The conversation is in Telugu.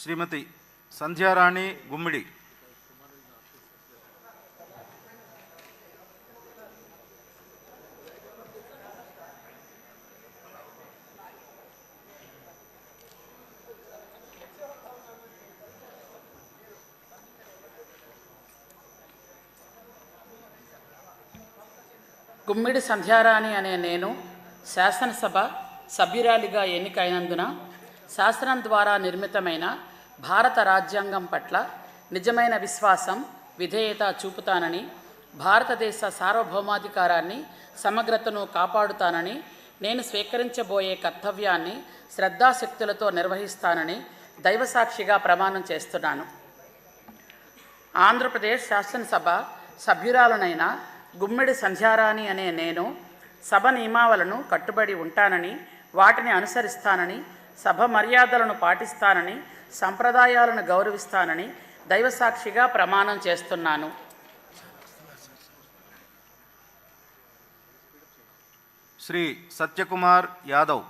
శ్రీమతి సంధ్యారాణి గుమ్మిడి. గుమ్మిడి సంధ్యారాణి అనే నేను శాసనసభ సభ్యురాలిగా ఎన్నికైనందున శాసనం ద్వారా నిర్మితమైన భారత రాజ్యాంగం పట్ల నిజమైన విశ్వాసం, విధేయత చూపుతానని, భారతదేశ సార్వభౌమాధికారాన్ని, సమగ్రతను కాపాడుతానని, నేను స్వీకరించబోయే కర్తవ్యాన్ని శ్రద్ధాశక్తులతో నిర్వహిస్తానని దైవసాక్షిగా ప్రమాణం చేస్తున్నాను. ఆంధ్రప్రదేశ్ శాసనసభ సభ్యురాలనైన గుమ్మిడి సంధ్యారాణి అనే నేను సభ నియమావళిను కట్టుబడి ఉంటానని, వాటిని అనుసరిస్తానని, సభ మర్యాదలను పాటిస్తానని, సంప్రదాయాలను గౌరవిస్తానని దైవసాక్షిగా ప్రమాణం చేస్తున్నాను. శ్రీ సత్యకుమార్ యాదవ్.